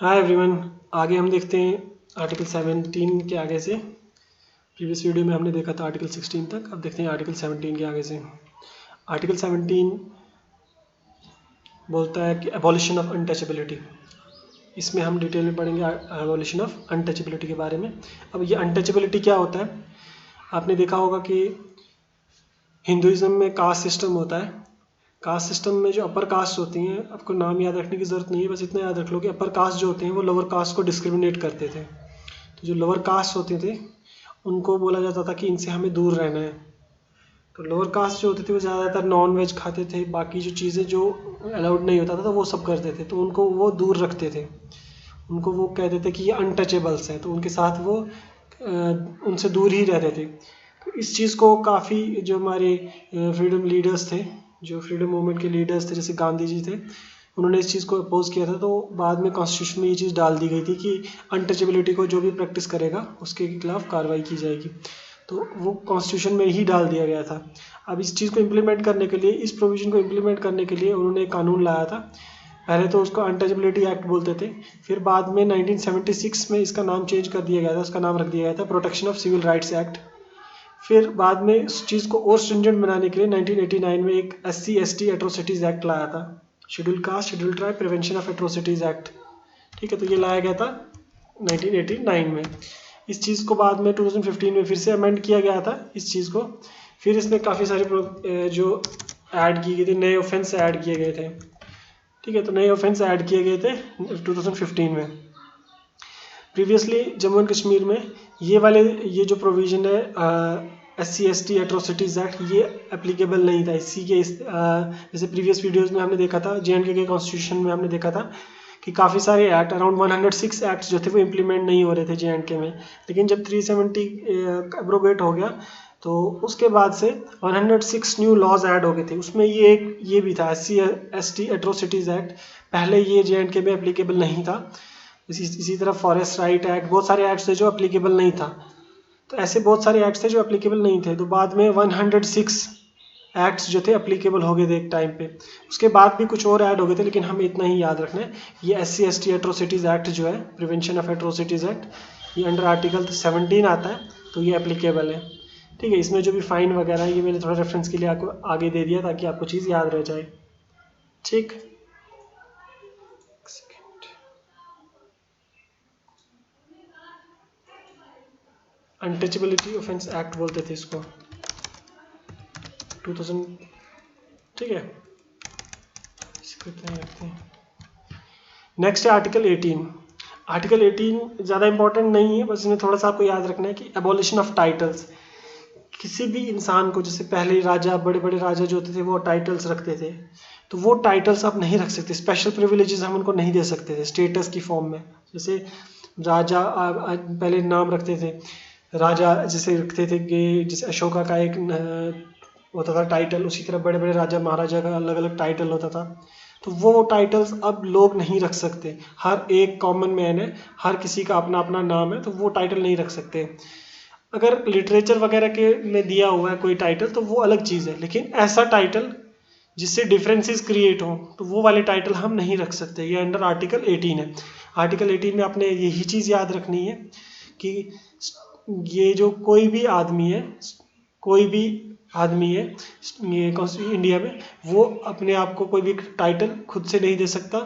Hi everyone. आगे हम देखते हैं आर्टिकल 17 के आगे से। प्रीवियस वीडियो में हमने देखा था आर्टिकल 16 तक, अब देखते हैं आर्टिकल 17 के आगे से। आर्टिकल 17 बोलता है कि एबॉलिशन ऑफ अनटचेबिलिटी। इसमें हम डिटेल में पढ़ेंगे एबॉलिशन ऑफ अनटचेबिलिटी के बारे में। अब ये अनटचेबिलिटी क्या होता है? आपने देखा होगा कि हिंदुज़म में कास्ट सिस्टम होता है। कास्ट सिस्टम में जो अपर कास्ट होती हैं, आपको नाम याद रखने की ज़रूरत नहीं है, बस इतना याद रख लो कि अपर कास्ट जो होते हैं वो लोअर कास्ट को डिस्क्रिमिनेट करते थे। तो जो लोअर कास्ट होते थे उनको बोला जाता था कि इनसे हमें दूर रहना है। तो लोअर कास्ट जो होते थे वो ज़्यादातर नॉन वेज खाते थे, बाकी जो चीज़ें जो अलाउड नहीं होता था तो वो सब करते थे, तो उनको वो दूर रखते थे। उनको वो कहते थे कि ये अनटचेबल्स हैं, तो उनके साथ वो उनसे दूर ही रहते थे। तो इस चीज़ को काफ़ी जो हमारे फ्रीडम लीडर्स थे, जो फ्रीडम मूवमेंट के लीडर्स थे, जैसे गांधी जी थे, उन्होंने इस चीज़ को अपोज किया था। तो बाद में कॉन्स्टिट्यूशन में ये चीज़ डाल दी गई थी कि अनटचेबिलिटी को जो भी प्रैक्टिस करेगा उसके खिलाफ कार्रवाई की जाएगी। तो वो कॉन्स्टिट्यूशन में ही डाल दिया गया था। अब इस चीज़ को इम्प्लीमेंट करने के लिए, इस प्रोविज़न को इम्प्लीमेंट करने के लिए उन्होंने एक कानून लाया था। पहले तो उसको अनटचेबिलिटी एक्ट बोलते थे, फिर बाद में 1976 में इसका नाम चेंज कर दिया गया था, उसका नाम रख दिया गया था protection of civil rights act. फिर बाद में इस चीज़ को और स्ट्रिंजेंट बनाने के लिए 1989 में एक SC/ST एट्रोसिटीज़ एक्ट लाया था, schedule caste schedule tribe prevention of atrocities act. ठीक है, तो ये लाया गया था 1989 में। इस चीज़ को बाद में 2015 में फिर से अमेंड किया गया था इस चीज़ को। फिर इसमें काफ़ी सारे जो ऐड किए गए थे, नए ऑफेंस ऐड किए गए थे। ठीक है, तो नए ऑफेंस ऐड किए गए थे 2015 में। प्रीवियसली जम्मू एंड कश्मीर में ये जो प्रोविज़न है SC/ST एट्रोसिटीज़ एक्ट, ये एप्लीकेबल नहीं था। इसी के जैसे प्रीवियस वीडियोस में हमने देखा था, JNK के कॉन्स्टिट्यूशन में हमने देखा था कि काफ़ी सारे एक्ट, अराउंड 106 एक्ट्स जो थे वो इम्प्लीमेंट नहीं हो रहे थे JNK में। लेकिन जब 370 एब्रोगेट हो गया तो उसके बाद से 106 न्यू लॉज ऐड हो गए थे। उसमें ये भी था SC/ST एट्रोसिटीज़ एक्ट, पहले ये JNK में एप्लीकेबल नहीं था। इसी तरह फॉरेस्ट राइट एक्ट, बहुत सारे एक्ट्स थे जो एप्लीकेबल नहीं था। तो ऐसे बहुत सारे एक्ट्स थे जो एप्लीकेबल नहीं थे, तो बाद में 106 एक्ट्स जो थे एप्लीकेबल हो गए थे एक टाइम पे। उसके बाद भी कुछ और ऐड हो गए थे, लेकिन हमें इतना ही याद रखना है, ये SC/ST एट्रोसिटीज़ एक्ट जो है, प्रिवेंशन ऑफ एट्रोसिटीज़ एक्ट, ये अंडर आर्टिकल 17 आता है, तो ये एप्लीकेबल है। ठीक है, इसमें जो भी फाइन वगैरह है ये मैंने थोड़ा रेफरेंस के लिए आपको आगे दे दिया ताकि आपको चीज़ याद रह जाए। ठीक, अनटचेबिलिटी ऑफेंस एक्ट बोलते थे इसको, 2000। ठीक है, इसको इतना ही रखते हैं। नेक्स्ट है आर्टिकल 18। आर्टिकल 18 ज़्यादा इंपॉर्टेंट नहीं है, बस इसमें थोड़ा सा आपको याद रखना है कि एबॉलिशन ऑफ टाइटल्स। किसी भी इंसान को, जैसे पहले राजा, बड़े बड़े राजा जो होते थे वो टाइटल्स रखते थे, तो वो टाइटल्स आप नहीं रख सकते। स्पेशल प्रिविलेजेस हम उनको नहीं दे सकते थे स्टेटस की फॉर्म में। जैसे राजा पहले नाम रखते थे, राजा जैसे रखते थे कि जैसे अशोका का एक होता था टाइटल, उसी तरह बड़े बड़े राजा महाराजा का अलग अलग टाइटल होता था। तो वो टाइटल्स अब लोग नहीं रख सकते। हर एक कॉमन मैन है, हर किसी का अपना अपना नाम है, तो वो टाइटल नहीं रख सकते। अगर लिटरेचर वगैरह के में दिया हुआ है कोई टाइटल तो वो अलग चीज़ है, लेकिन ऐसा टाइटल जिससे डिफरेंसेस क्रिएट हों तो वो वाले टाइटल हम नहीं रख सकते। ये अंडर आर्टिकल 18 है। आर्टिकल 18 में आपने यही चीज़ याद रखनी है कि ये जो कोई भी आदमी है, कोई भी आदमी है ये इंडिया में, वो अपने आप को कोई भी टाइटल खुद से नहीं दे सकता।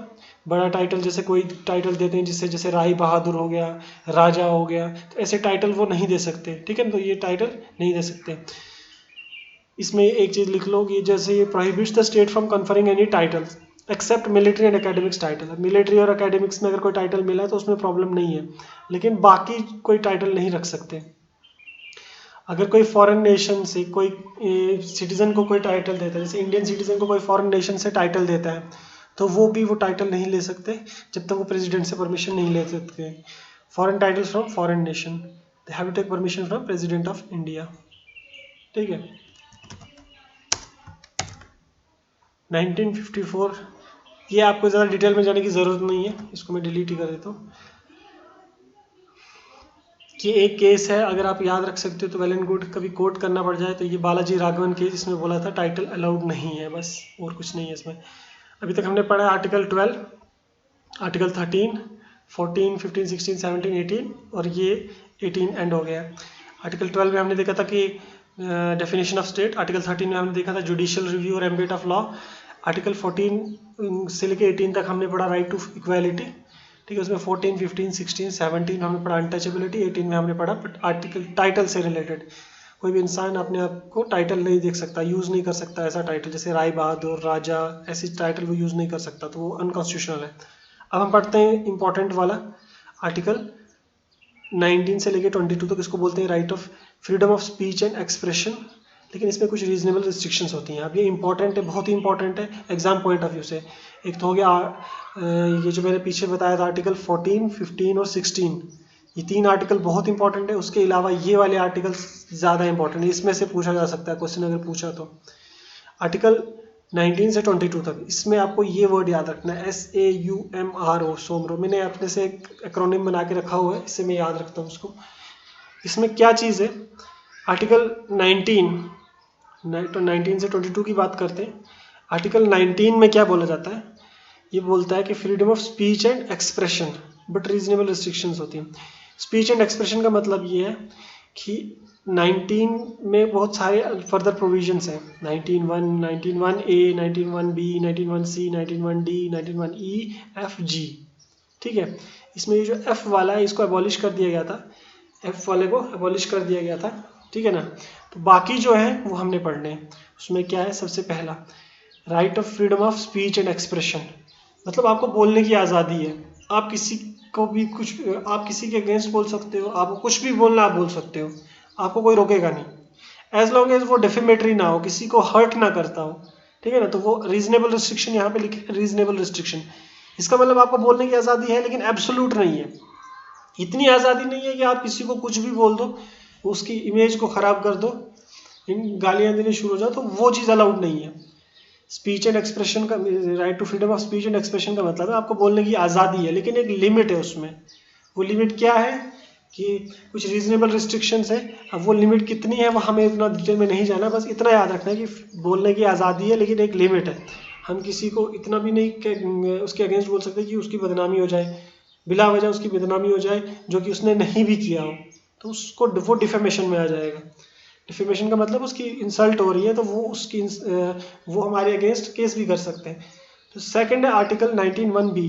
बड़ा टाइटल जैसे कोई टाइटल देते हैं, जिससे जैसे राय बहादुर हो गया, राजा हो गया, तो ऐसे टाइटल वो नहीं दे सकते। ठीक है, तो ये टाइटल नहीं दे सकते। इसमें एक चीज़ लिख लो कि जैसे ये prohibits the state from conferring any titles except military and academics title. Military और एकेडमिक्स में अगर कोई टाइटल मिला है तो उसमें प्रॉब्लम नहीं है, लेकिन बाकी कोई टाइटल नहीं रख सकते। अगर कोई फॉरेन नेशन से कोई सिटीज़न को कोई टाइटल देता है, जैसे इंडियन सिटीज़न को कोई फॉरेन नेशन से टाइटल देता है, तो वो भी वो टाइटल नहीं ले सकते जब तक वो प्रेसिडेंट से परमिशन नहीं ले सकते। Foreign titles from foreign nation they have to take permission from president of India. ठीक है, 1954, ये आपको ज़्यादा डिटेल में जाने की ज़रूरत नहीं है, इसको मैं डिलीट ही कर देता हूँ। कि एक केस है, अगर आप याद रख सकते हो तो वेल एंड गुड, कभी कोट करना पड़ जाए तो ये बालाजी राघवन केस, इसमें बोला था टाइटल अलाउड नहीं है, बस और कुछ नहीं है इसमें। अभी तक हमने पढ़ा आर्टिकल 12, आर्टिकल 13, 14, 15, 16, 17, 18 और ये 18 एंड हो गया। आर्टिकल 12 में हमने देखा था कि डेफिनेशन ऑफ स्टेट। आर्टिकल 13 में हमने देखा था जुडिशियल रिव्यू और एम्बिट ऑफ लॉ। आर्टिकल 14 से लेके 18 तक हमने पढ़ा राइट टू इक्वालिटी, ठीक है। उसमें 14, 15, 16, 17 हमने पढ़ा अनटचेबिलिटी, 18 में हमने पढ़ा आर्टिकल टाइटल से रिलेटेड। कोई भी इंसान अपने आप को टाइटल नहीं देख सकता, यूज़ नहीं कर सकता ऐसा टाइटल, जैसे राय बहादुर, राजा, ऐसी टाइटल वो यूज़ नहीं कर सकता, तो वो अनकॉन्स्टिट्यूशनल है। अब हम पढ़ते हैं इंपॉर्टेंट वाला आर्टिकल 19 से लेके 22 तक, इसको बोलते हैं right of freedom of speech and expression. लेकिन इसमें कुछ रीजनेबल रिस्ट्रिक्शंस होती हैं। अब ये इंपॉर्टेंट है, बहुत ही इंपॉर्टेंट है एग्जाम पॉइंट ऑफ व्यू से। एक तो हो गया ये जो मैंने पीछे बताया था आर्टिकल 14, 15 और 16, ये 3 आर्टिकल बहुत इंपॉर्टेंट है। उसके अलावा ये वाले आर्टिकल ज़्यादा इंपॉर्टेंट है, इसमें से पूछा जा सकता है क्वेश्चन अगर पूछा तो। आर्टिकल 19 से 22 तक, इसमें आपको ये वर्ड याद रखना है, SAUMRO, सोमरो। मैंने अपने से एक एक्रोनिम बना के रखा हुआ है, इससे मैं याद रखता हूँ उसको। इसमें क्या चीज़ है, आर्टिकल 19 से 22 की बात करते हैं। आर्टिकल 19 में क्या बोला जाता है, ये बोलता है कि freedom of speech and expression but reasonable restrictions होती हैं। स्पीच एंड एक्सप्रेशन का मतलब ये है कि 19 में बहुत सारे फर्दर प्रोविजंस हैं, 19(1), 19(1)A, 19(1)B, 19(1)C, 19(1)D, 19(1)E)F(G), ठीक है। इसमें ये जो F वाला है इसको अबॉलिश कर दिया गया था, F वाले को अबॉलिश कर दिया गया था, ठीक है ना। तो बाकी जो है वो हमने पढ़ने हैं। उसमें क्या है, सबसे पहला right of freedom of speech and expression, मतलब आपको बोलने की आज़ादी है। आप किसी को भी कुछ, आप किसी के अगेंस्ट बोल सकते हो, आपको कुछ भी बोलना आप बोल सकते हो, आपको कोई रोकेगा नहीं, एज लॉन्ग एज वो डिफेमेटरी ना हो, किसी को हर्ट ना करता हो, ठीक है ना। तो वो रीजनेबल रिस्ट्रिक्शन यहाँ पे लिखे, रीजनेबल रिस्ट्रिक्शन। इसका मतलब आपको बोलने की आज़ादी है लेकिन एब्सोल्यूट नहीं है। इतनी आज़ादी नहीं है कि आप किसी को कुछ भी बोल दो, उसकी इमेज को ख़राब कर दो, गालियाँ देनी शुरू हो जाओ, तो वो चीज़ अलाउड नहीं है। स्पीच एंड एक्सप्रेशन का, right to freedom of speech and expression का मतलब है आपको बोलने की आज़ादी है, लेकिन एक लिमिट है उसमें। वो लिमिट क्या है कि कुछ रीजनेबल रिस्ट्रिक्शंस है। अब वो लिमिट कितनी है वो हमें इतना डिटेल में नहीं जाना, बस इतना याद रखना है कि बोलने की आज़ादी है लेकिन एक लिमिट है। हम किसी को इतना भी नहीं उसके अगेंस्ट बोल सकते कि उसकी बदनामी हो जाए, बिला वजह उसकी बदनामी हो जाए जो कि उसने नहीं भी किया हो, तो उसको वो डिफेमेशन में आ जाएगा। डिफेमेशन का मतलब उसकी इंसल्ट हो रही है, तो वो उसकी वो हमारे अगेंस्ट केस भी कर सकते हैं। तो सेकंड है article 19(1)B,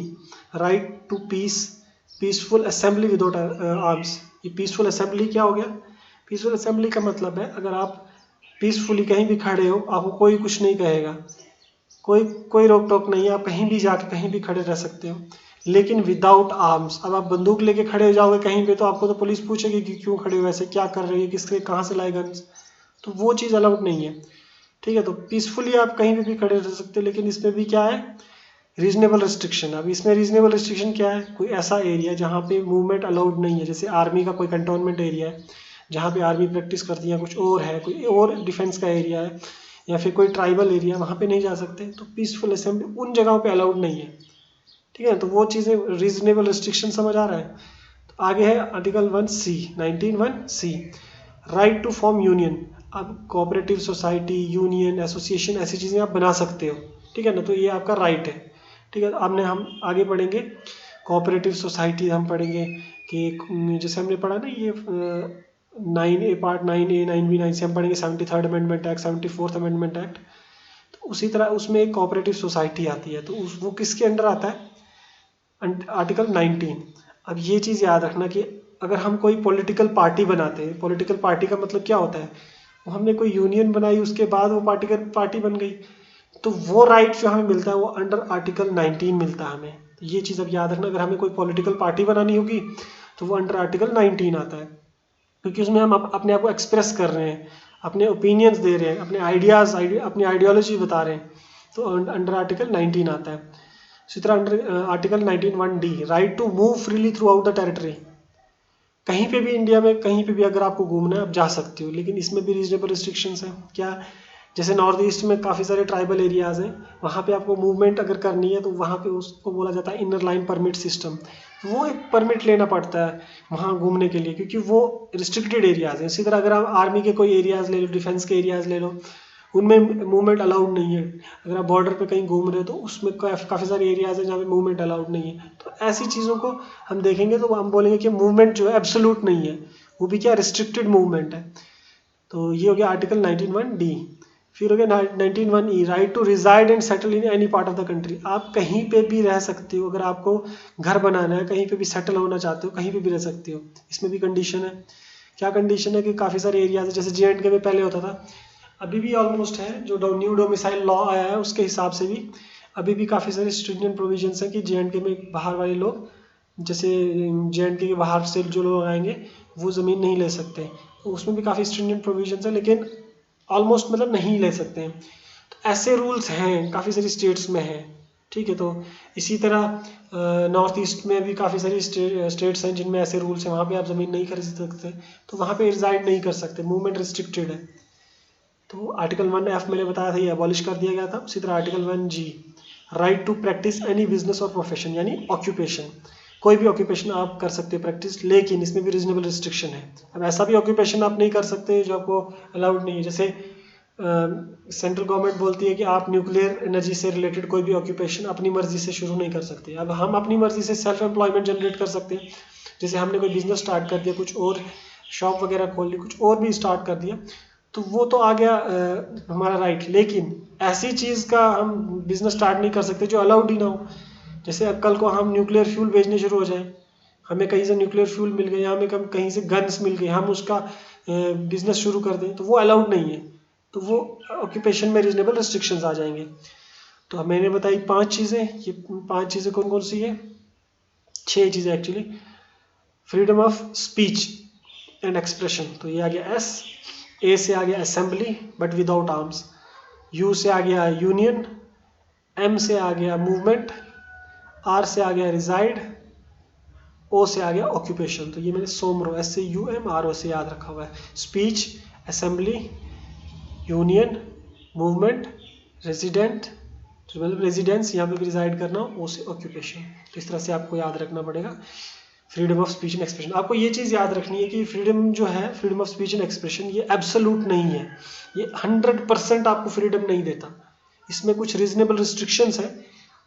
right to peace, peaceful assembly without arms. ये पीसफुल असेंबली क्या हो गया, पीसफुल असेंबली का मतलब है अगर आप पीसफुली कहीं भी खड़े हो, आपको कोई कुछ नहीं कहेगा, कोई रोक टोक नहीं है, आप कहीं भी जाके कहीं भी खड़े रह सकते हो, लेकिन विदाउट आर्म्स। अब आप बंदूक लेके खड़े हो जाओगे कहीं पे तो आपको तो पुलिस पूछेगी कि क्यों खड़े हो, ऐसे क्या कर रहे हो, किसके कहाँ से लाए गन्स, तो वो चीज़ अलाउड नहीं है, ठीक है। तो पीसफुली आप कहीं भी खड़े रह सकते हो, लेकिन इसमें भी क्या है, रीजनेबल रिस्ट्रिक्शन। अब इसमें रीजनेबल रिस्ट्रिक्शन क्या है, कोई ऐसा एरिया जहाँ पे मूवमेंट अलाउड नहीं है, जैसे आर्मी का कोई कंटोनमेंट एरिया है जहाँ पे आर्मी प्रैक्टिस करती है, कुछ और है, कोई और डिफेंस का एरिया है, या फिर कोई ट्राइबल एरिया, वहाँ पे नहीं जा सकते, तो पीसफुल असेंबली उन जगहों पे अलाउड नहीं है, ठीक है। तो वो चीज़ें रीजनेबल रिस्ट्रिक्शन समझ आ रहा है। तो आगे है article 1C, 19(1)C, right to form union. अब कोऑपरेटिव सोसाइटी, यूनियन, एसोसिएशन, ऐसी चीज़ें आप बना सकते हो, ठीक है ना, तो ये आपका राइट है, ठीक है। आपने हम आगे पढ़ेंगे कोऑपरेटिव सोसाइटी, हम पढ़ेंगे कि जैसे हमने पढ़ा ना ये 9A part 9A 9B 9C, हम पढ़ेंगे 73rd amendment act, 74th amendment act. तो उसी तरह उसमें एक कोऑपरेटिव सोसाइटी आती है, तो वो किसके अंडर आता है, आर्टिकल 19। अब ये चीज़ याद रखना कि अगर हम कोई पॉलिटिकल पार्टी बनाते हैं, पॉलिटिकल पार्टी का मतलब क्या होता है, वो हमने कोई यूनियन बनाई उसके बाद वो पार्टी बन गई, तो वो राइट जो हमें मिलता है वो अंडर आर्टिकल 19 मिलता है हमें। तो ये चीज़ अब याद रखना, अगर हमें कोई पॉलिटिकल पार्टी बनानी होगी तो वो अंडर आर्टिकल 19 आता है, क्योंकि उसमें हम अपने आप को एक्सप्रेस कर रहे हैं, अपने ओपिनियंस दे रहे हैं, अपने आइडियाज़, अपनी आइडियोलॉजी बता रहे हैं, तो अंडर आर्टिकल 19 आता है। इसी तरह under article 19(1)D, right to move freely throughout the territory. कहीं पे भी इंडिया में कहीं पे भी अगर आपको घूमना है आप जा सकते हो, लेकिन इसमें भी रीजनेबल रिस्ट्रिक्शंस हैं। क्या, जैसे नॉर्थ ईस्ट में काफ़ी सारे ट्राइबल एरियाज़ हैं, वहाँ पे आपको मूवमेंट अगर करनी है तो वहाँ पे उसको बोला जाता है इनर लाइन परमिट सिस्टम। वो एक परमिट लेना पड़ता है वहाँ घूमने के लिए, क्योंकि वो रिस्ट्रिक्टेड एरियाज़ हैं। इसी तरह अगर आप आर्मी के कोई एरियाज़ ले लो, डिफेंस के एरियाज़ ले लो, उनमें मूवमेंट अलाउड नहीं है। अगर आप बॉर्डर पे कहीं घूम रहे हो तो उसमें काफ़ी सारे एरियाज़ हैं जहाँ पे मूवमेंट अलाउड नहीं है, तो ऐसी चीज़ों को हम देखेंगे तो हम बोलेंगे कि मूवमेंट जो है एब्सोल्यूट नहीं है, वो भी क्या रिस्ट्रिक्टेड मूवमेंट है। तो ये हो गया आर्टिकल 19(1)(d). फिर हो गया 19(1)(e), right to reside and settle in any part of the country. आप कहीं पे भी रह सकते हो, अगर आपको घर बनाना है, कहीं पे भी सेटल होना चाहते हो, कहीं पे भी रह सकते हो। इसमें भी कंडीशन है। क्या कंडीशन है कि काफ़ी सारे एरियाज है, जैसे J&K में पहले होता था, अभी भी ऑलमोस्ट है, जो न्यू डोमिसाइल लॉ आया है उसके हिसाब से भी अभी भी काफ़ी सारे स्ट्रिक्टेंट प्रोविजंस हैं कि J&K में बाहर वाले लोग, जैसे J&K के बाहर से जो लोग आएंगे वो ज़मीन नहीं ले सकते। तो उसमें भी काफ़ी स्ट्रिक्टेंट प्रोविजंस है, लेकिन ऑलमोस्ट मतलब नहीं ले सकते हैं। तो ऐसे रूल्स हैं, काफ़ी सारी स्टेट्स में हैं, ठीक है। तो इसी तरह नॉर्थ ईस्ट में भी काफ़ी सारी स्टेट्स हैं जिनमें ऐसे रूल्स हैं, वहाँ पे आप ज़मीन नहीं खरीद सकते, तो वहाँ पे रिजाइड नहीं कर सकते, मूवमेंट रिस्ट्रिक्टेड है। तो आर्टिकल 1(f) मैंने बताया था, ये अबॉलिश कर दिया गया था। उसी तरह article 1(g), right to practice any business और प्रोफेशन, यानी ऑक्यूपेशन, कोई भी ऑक्यूपेशन आप कर सकते हो प्रैक्टिस, लेकिन इसमें भी रीजनेबल रिस्ट्रिक्शन है। अब ऐसा भी ऑक्यूपेशन आप नहीं कर सकते जो आपको अलाउड नहीं है, जैसे सेंट्रल गवर्नमेंट बोलती है कि आप न्यूक्लियर एनर्जी से रिलेटेड कोई भी ऑक्यूपेशन अपनी मर्जी से शुरू नहीं कर सकते। अब हम अपनी मर्जी से सेल्फ एम्प्लॉयमेंट जनरेट कर सकते हैं, जैसे हमने कोई बिजनेस स्टार्ट कर दिया, कुछ और शॉप वगैरह खोल ली, कुछ और भी स्टार्ट कर दिया, तो वो तो आ गया हमारा राइट। लेकिन ऐसी चीज़ का हम बिजनेस स्टार्ट नहीं कर सकते जो अलाउड ही ना हो। जैसे अब कल को हम न्यूक्लियर फ्यूल बेचने शुरू हो जाए, हमें कहीं से न्यूक्लियर फ्यूल मिल गए, हमें कहीं से गन्स मिल गए, हम उसका बिजनेस शुरू कर दें, तो वो अलाउड नहीं है, तो वो ऑक्यूपेशन में रीजनेबल रिस्ट्रिक्शंस आ जाएंगे। तो मैंने बताई 5 चीज़ें, ये 5 चीज़ें कौन कौन सी है, 6 चीज़ें actually. Freedom of speech and expression, तो ये आ गया S। A से आ गया assembly but without arms, U से आ गया यूनियन, M से आ गया मूवमेंट, R से आ गया रिजाइड, O से आ गया ऑक्यूपेशन। तो ये मैंने SOMRO, SAUMRO से याद रखा हुआ है। Speech, assembly, union, movement, resident, मतलब रेजिडेंस, यहाँ पे भी रिजाइड करना, ओ से ऑक्यूपेशन। तो इस तरह से आपको याद रखना पड़ेगा freedom of speech and expression. आपको ये चीज़ याद रखनी है कि फ्रीडम जो है, freedom of speech and expression, ये एब्सोल्यूट नहीं है, ये 100% आपको फ्रीडम नहीं देता, इसमें कुछ रीजनेबल रिस्ट्रिक्शंस है,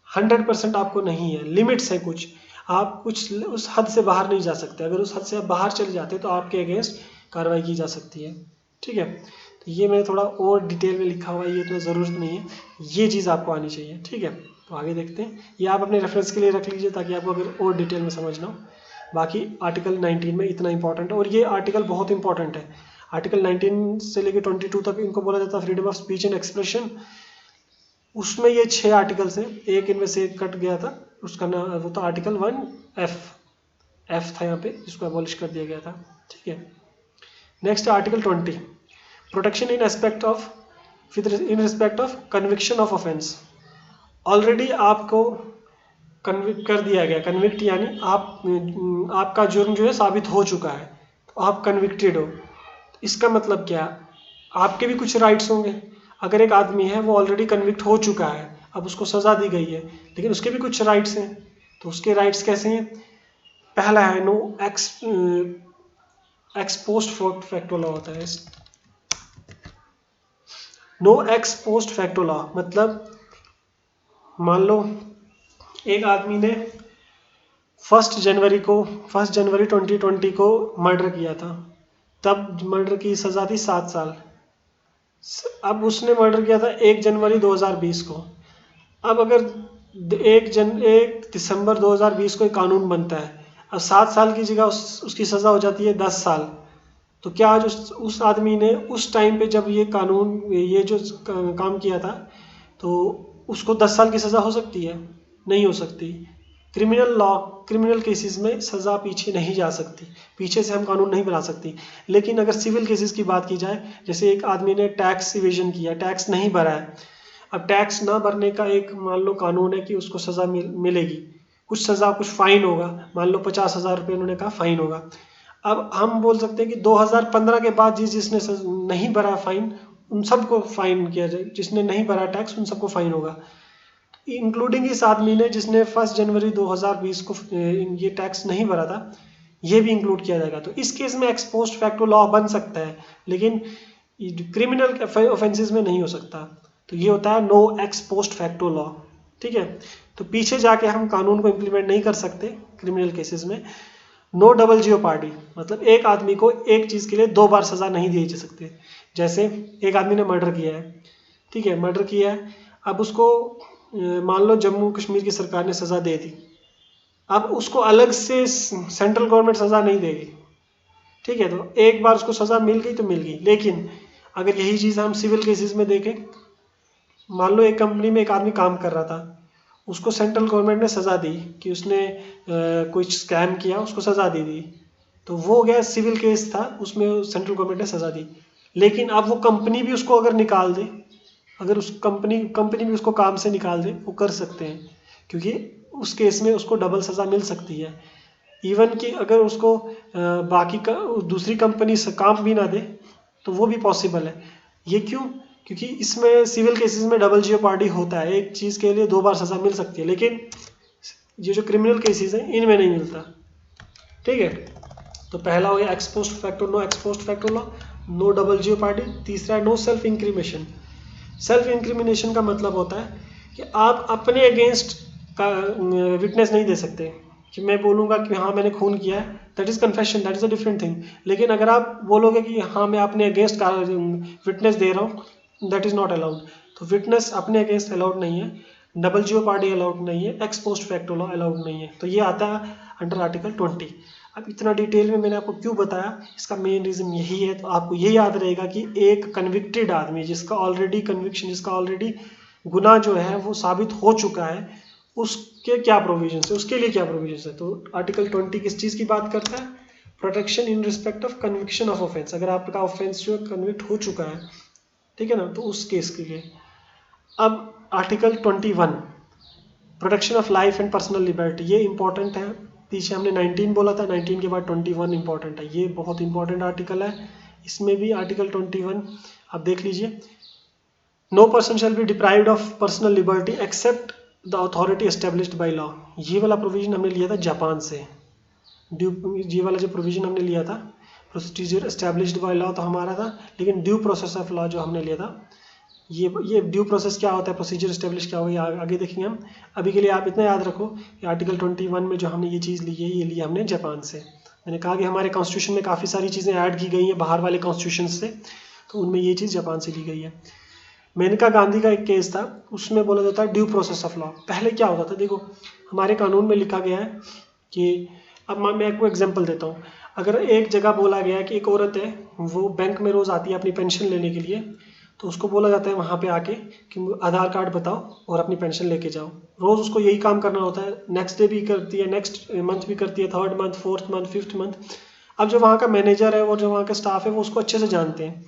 100% आपको नहीं है, लिमिट्स है कुछ, आप कुछ उस हद से बाहर नहीं जा सकते। अगर उस हद से आप बाहर चले जाते हैं तो आपके अगेंस्ट कार्रवाई की जा सकती है, ठीक है। तो ये मैंने थोड़ा और डिटेल में लिखा हुआ है, ये इतना ज़रूरत नहीं है, ये चीज़ आपको आनी चाहिए, ठीक है। तो आगे देखते हैं, ये आप अपने रेफरेंस के लिए रख लीजिए ताकि आपको अगर और डिटेल में समझना हो। बाकी आर्टिकल 19 में इतना इंपॉर्टेंट है, और ये आर्टिकल बहुत इंपॉर्टेंट है। आर्टिकल 19 से लेकर 22 तक इनको बोला जाता है freedom of speech and expression. उसमें ये 6 आर्टिकल्स हैं, एक इनमें से कट गया था, उसका नाम वो था आर्टिकल 1(f) था यहाँ पे, जिसको अबॉलिश कर दिया गया था, ठीक है। Next article 20, protection in aspect of in respect of conviction of offence. Already आपको कन्विक्ट कर दिया गया, कन्विक्ट यानी आपका जुर्म जो है साबित हो चुका है, तो आप कन्विक्टेड हो। इसका मतलब क्या, आपके भी कुछ राइट्स होंगे। अगर एक आदमी है वो ऑलरेडी कन्विक्ट हो चुका है, अब उसको सज़ा दी गई है, लेकिन उसके भी कुछ राइट्स हैं। तो उसके राइट्स कैसे हैं, पहला है no ex post facto law होता है। No ex post facto law मतलब, मान लो एक आदमी ने 1 जनवरी 2020 को मर्डर किया था, तब मर्डर की सज़ा थी 7 साल। अब उसने मर्डर किया था 1 जनवरी 2020 को। अब अगर 1 दिसंबर 2020 को एक कानून बनता है, अब 7 साल की जगह उसकी सज़ा हो जाती है 10 साल। तो क्या आज उस आदमी ने उस टाइम पे जब ये कानून, ये जो काम किया था, तो उसको 10 साल की सज़ा हो सकती है? नहीं हो सकती। क्रिमिनल केसेस में सज़ा पीछे नहीं जा सकती, पीछे से हम कानून नहीं बना सकती। लेकिन अगर सिविल केसेस की बात की जाए, जैसे एक आदमी ने टैक्स इवेजन किया, टैक्स नहीं भरा है, अब टैक्स ना भरने का एक मान लो कानून है कि उसको सज़ा मिलेगी, कुछ सज़ा, कुछ फ़ाइन होगा, मान लो 50,000 रुपये उन्होंने कहा फ़ाइन होगा। अब हम बोल सकते हैं कि 2015 के बाद जिसने नहीं भरा फ़ाइन, उन सबको फ़ाइन किया जाए, जिसने नहीं भरा टैक्स उन सबको फ़ाइन होगा, इंक्लूडिंग इस आदमी ने जिसने 1 जनवरी 2020 को ये टैक्स नहीं भरा था, ये भी इंक्लूड किया जाएगा। तो इस केस में एक्स पोस्ट फैक्टो लॉ बन सकता है, लेकिन क्रिमिनल ऑफेंसेस में नहीं हो सकता। तो ये होता है no ex post facto law, ठीक है। तो पीछे जाके हम कानून को इम्प्लीमेंट नहीं कर सकते क्रिमिनल केसेस में। नो डबल जेओपार्डी, मतलब एक आदमी को एक चीज़ के लिए 2 बार सज़ा नहीं दी जा सकती। जैसे एक आदमी ने मर्डर किया है, ठीक है, मर्डर किया है, अब उसको मान लो जम्मू कश्मीर की सरकार ने सज़ा दे दी, अब उसको अलग से सेंट्रल गवर्नमेंट सज़ा नहीं देगी, ठीक है। तो एक बार उसको सज़ा मिल गई तो मिल गई। लेकिन अगर यही चीज़ हम सिविल केसेस में देखें, मान लो एक कंपनी में एक आदमी काम कर रहा था, उसको सेंट्रल गवर्नमेंट ने सज़ा दी कि उसने कुछ स्कैम किया, उसको सज़ा दे दी, तो वो हो गया सिविल केस था, उसमें सेंट्रल गवर्नमेंट ने सज़ा दी। लेकिन अब वो कंपनी भी उसको अगर निकाल दे, अगर उस कंपनी भी उसको काम से निकाल दे, वो कर सकते हैं, क्योंकि उस केस में उसको डबल सज़ा मिल सकती है। इवन कि अगर उसको बाकी का दूसरी कंपनी से काम भी ना दे तो वो भी पॉसिबल है। ये क्यों? क्योंकि इसमें सिविल केसेस में डबल जेओपार्डी होता है, एक चीज़ के लिए 2 बार सज़ा मिल सकती है, लेकिन ये जो क्रिमिनल केसेस हैं इनमें नहीं मिलता, ठीक है। तो पहला हो गया ex post facto, no ex post facto law, no double jeopardy. तीसरा है no self incrimination. Self incrimination का मतलब होता है कि आप अपने अगेंस्ट का विटनेस नहीं दे सकते, कि मैं बोलूँगा कि हाँ मैंने खून किया है, that is confession, that is a different thing. लेकिन अगर आप बोलोगे कि हाँ मैं अपने अगेंस्ट का विटनेस दे रहा हूँ, दैट इज़ नॉट अलाउड। तो विटनेस अपने अगेंस्ट अलाउड नहीं है, डबल जेओपार्डी अलाउड नहीं है, x post facto law allowed नहीं है। तो ये आता है अंडर आर्टिकल 20। अब इतना डिटेल में मैंने आपको क्यों बताया, इसका मेन रीज़न यही है। तो आपको ये याद रहेगा कि एक कन्विक्टेड आदमी जिसका ऑलरेडी कन्विक्शन, जिसका ऑलरेडी गुनाह जो है वो साबित हो चुका है, उसके क्या प्रोविजन है, उसके लिए क्या प्रोविजन है। तो आर्टिकल 20 किस चीज़ की बात करता है? Protection in respect of conviction of offence. अगर आपका ऑफेंस जो कन्विक्ट हो चुका है, ठीक है ना, तो उस केस के लिए। अब article 21 protection of life and personal liberty, ये इंपॉर्टेंट है। पीछे हमने 19 बोला था, 19 के बाद 21 इंपॉर्टेंट है, ये बहुत इंपॉर्टेंट आर्टिकल है। इसमें भी आर्टिकल 21 आप देख लीजिए, no person shall be deprived of personal liberty except the authority established by law. ये वाला प्रोविजन हमने लिया था जापान से। ये वाला जो प्रोविजन हमने लिया था, प्रोसीजर एस्टेब्लिश्ड बाई लॉ तो हमारा था, लेकिन ड्यू प्रोसेस ऑफ लॉ जो हमने लिया था, ये ड्यू प्रोसेस क्या होता है, प्रोसीजर एस्टेब्लिश क्या होगा, आगे देखेंगे हम। अभी के लिए आप इतना याद रखो कि आर्टिकल 21 में जो हमने ये चीज़ ली है, ये लिया हमने जापान से। मैंने कहा कि हमारे कॉन्स्टिट्यूशन में काफ़ी सारी चीज़ें ऐड की गई हैं बाहर वाले कॉन्स्टिट्यूशन से, तो उनमें ये चीज़ जापान से ली गई है। मेनका गांधी का एक केस था, उसमें बोला जाता है ड्यू प्रोसेस ऑफ लॉ। पहले क्या होता था, देखो हमारे कानून में लिखा गया है कि, अब मैं आपको एग्जांपल देता हूँ। अगर एक जगह बोला गया है कि एक औरत है, वो बैंक में रोज़ आती है अपनी पेंशन लेने के लिए, तो उसको बोला जाता है वहाँ पे आके कि आधार कार्ड बताओ और अपनी पेंशन लेके जाओ। रोज़ उसको यही काम करना होता है, नेक्स्ट डे भी करती है, नेक्स्ट मंथ भी करती है, 3rd month, 4th month, 5th month. अब जो वहाँ का मैनेजर है और जो वहाँ का स्टाफ है वो उसको अच्छे से जानते हैं,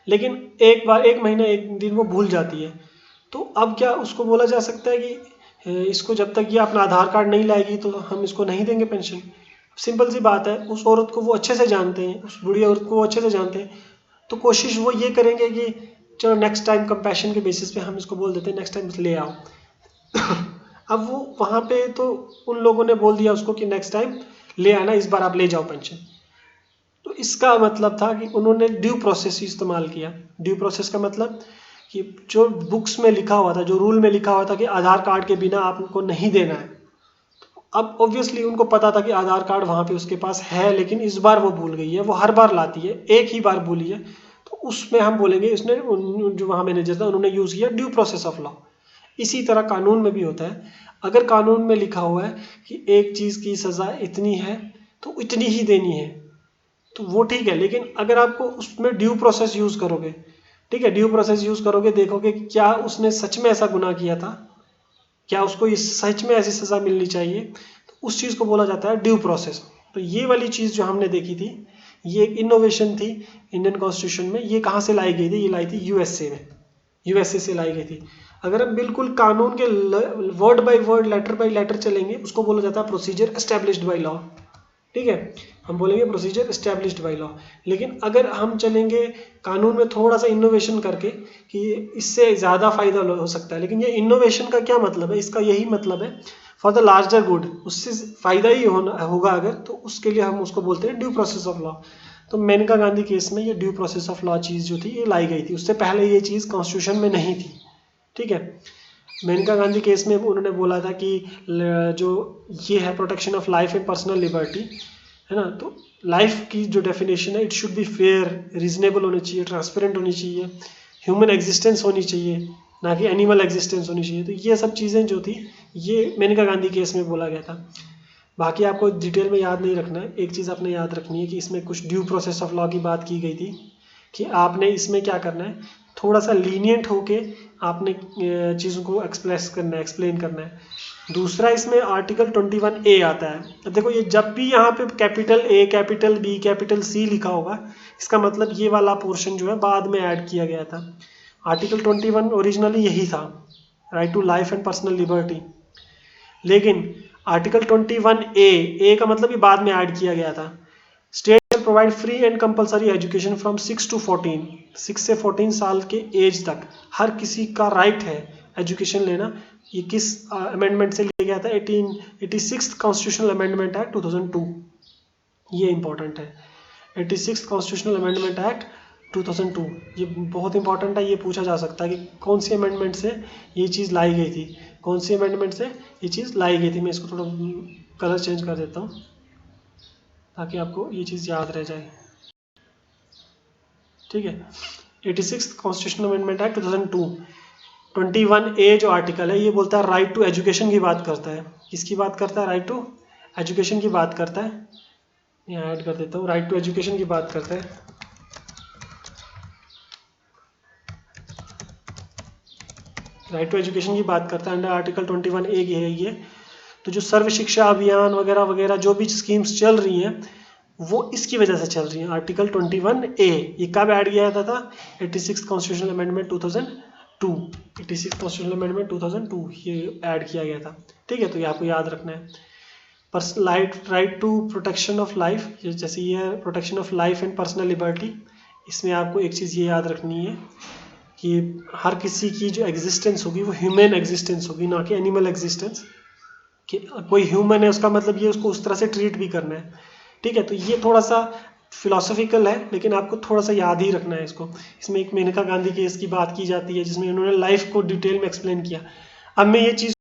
लेकिन एक बार, एक महीना, एक दिन वो भूल जाती है। तो अब क्या उसको बोला जा सकता है कि इसको जब तक ये अपना आधार कार्ड नहीं लाएगी तो हम इसको नहीं देंगे पेंशन? सिंपल सी बात है, उस औरत को वो अच्छे से जानते हैं, उस बूढ़ी औरत को वो अच्छे से जानते हैं, तो कोशिश वो ये करेंगे कि चलो नेक्स्ट टाइम कंपैशन के बेसिस पे हम इसको बोल देते हैं, नेक्स्ट टाइम ले आओ। अब वो वहाँ पे तो उन लोगों ने बोल दिया उसको कि नेक्स्ट टाइम ले आना, इस बार आप ले जाओ पेंशन। तो इसका मतलब था कि उन्होंने ड्यू प्रोसेस इस्तेमाल किया। ड्यू प्रोसेस का मतलब कि जो बुक्स में लिखा हुआ था, जो रूल में लिखा हुआ था कि आधार कार्ड के बिना आपको नहीं देना है, अब ऑब्वियसली उनको पता था कि आधार कार्ड वहाँ पे उसके पास है, लेकिन इस बार वो भूल गई है, वो हर बार लाती है, एक ही बार भूली है, तो उसमें हम बोलेंगे इसने, जो वहाँ मैनेजर था उन्होंने यूज़ किया ड्यू प्रोसेस ऑफ लॉ। इसी तरह कानून में भी होता है, अगर कानून में लिखा हुआ है कि एक चीज़ की सज़ा इतनी है तो इतनी ही देनी है, तो वो ठीक है। लेकिन अगर आपको उसमें ड्यू प्रोसेस यूज़ करोगे, ठीक है, ड्यू प्रोसेस यूज़ करोगे, देखोगे क्या उसने सच में ऐसा गुनाह किया था, क्या उसको इस सच में ऐसी सज़ा मिलनी चाहिए, तो उस चीज़ को बोला जाता है ड्यू प्रोसेस। तो ये वाली चीज़ जो हमने देखी थी, ये एक इनोवेशन थी इंडियन कॉन्स्टिट्यूशन में। ये कहाँ से लाई गई थी? ये लाई थी यूएसए में, यूएसए से लाई गई थी। अगर हम बिल्कुल कानून के word by word, letter by letter चलेंगे, उसको बोला जाता है प्रोसीजर एस्टेब्लिश्ड बाय लॉ, ठीक है, हम बोलेंगे प्रोसीजर एस्टेब्लिश्ड बाय लॉ। लेकिन अगर हम चलेंगे कानून में थोड़ा सा इनोवेशन करके कि इससे ज़्यादा फायदा हो सकता है, लेकिन ये इनोवेशन का क्या मतलब है? इसका यही मतलब है फॉर द लार्जर गुड, उससे फ़ायदा ही होगा अगर, तो उसके लिए हम उसको बोलते हैं ड्यू प्रोसेस ऑफ लॉ। तो मेनका गांधी केस में ये ड्यू प्रोसेस ऑफ लॉ चीज़ जो थी ये लाई गई थी, उससे पहले ये चीज़ कॉन्स्टिट्यूशन में नहीं थी, ठीक है। मेनका गांधी केस में उन्होंने बोला था कि जो ये है protection of life and personal liberty, है ना, तो लाइफ की जो डेफिनेशन है, it should be fair, reasonable होनी चाहिए, ट्रांसपेरेंट होनी चाहिए, ह्यूमन एग्जिस्टेंस होनी चाहिए, ना कि एनिमल एग्जिस्टेंस होनी चाहिए। तो ये सब चीज़ें जो थी ये मेनका गांधी केस में बोला गया था। बाकी आपको डिटेल में याद नहीं रखना है, एक चीज़ आपने याद रखनी है कि इसमें कुछ ड्यू प्रोसेस ऑफ लॉ की बात की गई थी कि आपने इसमें क्या करना है, थोड़ा सा लीनियंट होके आपने चीज़ों को एक्सप्लेन करना है। दूसरा इसमें आर्टिकल 21A आता है। अब देखो ये जब भी यहाँ पे capital A, capital B, capital C लिखा होगा, इसका मतलब ये वाला पोर्शन जो है बाद में ऐड किया गया था। आर्टिकल 21 ओरिजिनली यही था, right to life and personal liberty, लेकिन आर्टिकल 21A का मतलब ये बाद में ऐड किया गया था। State shall provide free and compulsory education from 6 to 14, 6 से 14 साल के एज तक हर किसी का राइट है एजुकेशन लेना। ये किस अमेंडमेंट से लिया गया था? 86th कॉन्स्टिट्यूशनल अमेंडमेंट एक्ट 2002, ये इंपॉर्टेंट है। 86th कॉन्स्टिट्यूशनल अमेंडमेंट एक्ट 2002, ये बहुत इंपॉर्टेंट है। ये पूछा जा सकता है कि कौन सी अमेंडमेंट से ये चीज़ लाई गई थी, कौन सी अमेंडमेंट से ये चीज़ लाई गई थी। मैं इसको थोड़ा कलर चेंज कर देता हूँ ताकि आपको ये चीज़ याद रह जाए, ठीक है। 86th constitutional amendment act 2002, 21A जो आर्टिकल है ये बोलता है राइट टू एजुकेशन की बात करता है। किसकी बात करता है? राइट टू एजुकेशन की बात करता है। यहाँ ऐड कर देता हूँ, राइट टू एजुकेशन की बात करता है। राइट टू एजुकेशन की बात करता है अंडर आर्टिकल 21A की है ये। तो जो सर्व शिक्षा अभियान वगैरह वगैरह जो भी स्कीम्स चल रही हैं वो इसकी वजह से चल रही हैं। आर्टिकल 21A ये कब ऐड किया जाता था? 86 कॉन्स्टिट्यूशनल अमेंडमेंट 2002, 86 कॉन्स्टिट्यूशनल अमेंडमेंट 2002 ये ऐड किया गया था, ठीक है। तो ये आपको याद रखना है। Right to protection of life, जैसे ये है protection of life and personal liberty, इसमें आपको एक चीज़ ये याद रखनी है कि हर किसी की जो एग्जिस्टेंस होगी वो ह्यूमन एग्जिस्टेंस होगी, ना कि एनिमल एग्जिस्टेंस। कि कोई ह्यूमन है उसका मतलब ये उसको उस तरह से ट्रीट भी करना है, ठीक है। तो ये थोड़ा सा फिलोसॉफिकल है लेकिन आपको थोड़ा सा याद ही रखना है इसको। इसमें एक मेनका गांधी केस की बात की जाती है जिसमें उन्होंने लाइफ को डिटेल में एक्सप्लेन किया। अब मैं ये चीज़